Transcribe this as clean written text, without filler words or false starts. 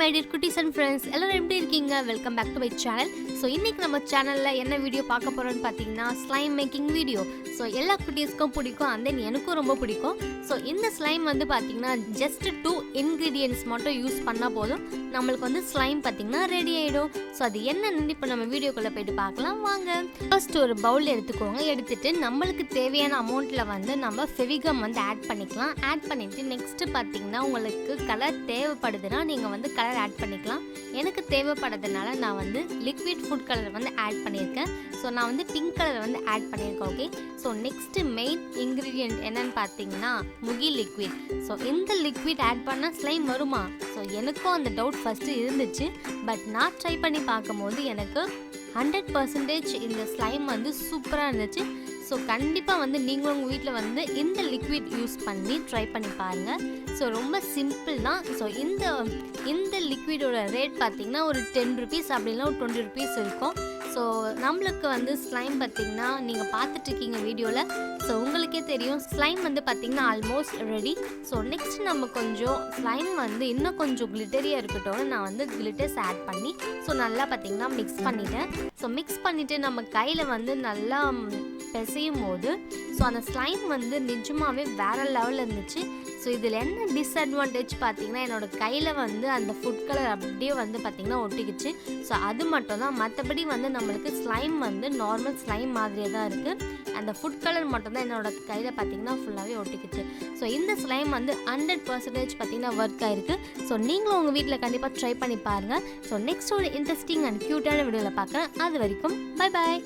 my dear cuties and friends, எல்லாரும் எப்படி இருக்கீங்க? Welcome back to my channel. So இன்னைக்கு நம்ம சேனலில் என்ன வீடியோ பார்க்க போகிறோன்னு பார்த்தீங்கன்னா ஸ்லைம் மேக்கிங் வீடியோ. ஸோ எல்லா குட்டீஸ்க்கும் பிடிக்கும், அண்ட் தென் எனக்கும் ரொம்ப பிடிக்கும். ஸோ இந்த ஸ்லைம் வந்து பார்த்தீங்கன்னா ஜஸ்ட் 2 இன்க்ரீடியன்ட்ஸ் மட்டும் யூஸ் பண்ணால் போதும், நம்மளுக்கு வந்து ஸ்லைம் பார்த்தீங்கன்னா ரெடி ஆகிடும். ஸோ அது என்னன்னு இப்போ நம்ம வீடியோக்குள்ளே போயிட்டு பார்க்கலாம் வாங்க. ஃபர்ஸ்ட் ஒரு பவுல் எடுத்துக்கோங்க. எடுத்துட்டு நம்மளுக்கு தேவையான அமௌண்ட்டில் வந்து நம்ம ஃபெவிகம் வந்து ஆட் பண்ணிக்கலாம். ஆட் பண்ணிவிட்டு நெக்ஸ்ட்டு பார்த்தீங்கன்னா உங்களுக்கு கலர் தேவைப்படுதுன்னா நீங்கள் வந்து கலர் ஆட் பண்ணிக்கலாம். எனக்கு தேவைப்படுறதுனால நான் வந்து லிக்விட் ஃபுட் கலர் வந்து ஆட் பண்ணியிருக்கேன். ஸோ நான் வந்து பிங்க் கலர் வந்து ஆட் பண்ணியிருக்கேன். Okay, so next main ingredient என்னன்னு பார்த்தீங்கன்னா முகி லிக்விட். ஸோ இந்த லிக்விட் ஆட் பண்ணால் ஸ்லைம் வருமா? ஸோ எனக்கும் அந்த டவுட் ஃபஸ்ட்டு இருந்துச்சு. பட் நான் ட்ரை பண்ணி பார்க்கும்போது எனக்கு 100% இந்த ஸ்லைம் வந்து சூப்பராக இருந்துச்சு. ஸோ கண்டிப்பாக வந்து நீங்களும் உங்கள் வீட்டில் வந்து இந்த லிக்விட் யூஸ் பண்ணி ட்ரை பண்ணி பாருங்கள். ஸோ ரொம்ப சிம்பிள் தான். ஸோ இந்த லிக்விடோட ரேட் பார்த்திங்கன்னா ஒரு 10 rupees அப்படின்னா ஒரு 20 rupees இருக்கும். ஸோ நம்மளுக்கு வந்து ஸ்லைம் பார்த்திங்கன்னா நீங்கள் பார்த்துட்ருக்கீங்க வீடியோவில். ஸோ உங்களுக்கே தெரியும் ஸ்லைம் வந்து பார்த்திங்கன்னா ஆல்மோஸ்ட் ரெடி. ஸோ நெக்ஸ்ட் நம்ம கொஞ்சம் ஸ்லைம் வந்து இன்னும் கொஞ்சம் கிளிட்டரியாக இருக்கட்டும், நான் வந்து கிளிட்டர்ஸ் ஆட் பண்ணி ஸோ நல்லா பார்த்திங்கன்னா மிக்ஸ் பண்ணிட்டேன். ஸோ மிக்ஸ் பண்ணிவிட்டு நம்ம கையில் வந்து நல்லா பிசையும் போது ஸோ அந்த ஸ்லைம் வந்து நிஜமாகவே வேறு லெவலில் இருந்துச்சு. ஸோ இதில் என்ன டிஸ்அட்வான்டேஜ் பார்த்தீங்கன்னா என்னோடய கையில் வந்து அந்த ஃபுட் கலர் அப்படியே வந்து பார்த்திங்கன்னா ஒட்டிக்கிச்சு. ஸோ அது மட்டும் தான். மற்றபடி வந்து நம்மளுக்கு ஸ்லைம் வந்து நார்மல் ஸ்லைம் மாதிரியே தான் இருக்குது. அந்த ஃபுட் கலர் மட்டும்தான் என்னோடய கையில் பார்த்திங்கன்னா ஃபுல்லாகவே ஒட்டிக்கிச்சு. ஸோ இந்த ஸ்லைம் வந்து 100% பார்த்திங்கன்னா ஒர்க் ஆகிருக்கு. ஸோ நீங்களும் உங்கள் வீட்டில் கண்டிப்பாக ட்ரை பண்ணி பாருங்கள். ஸோ நெக்ஸ்ட் ஒரு இன்ட்ரெஸ்டிங் அண்ட் க்யூட்டான வீடியோவில் பார்க்குறேன். அது வரைக்கும் பை பாய்.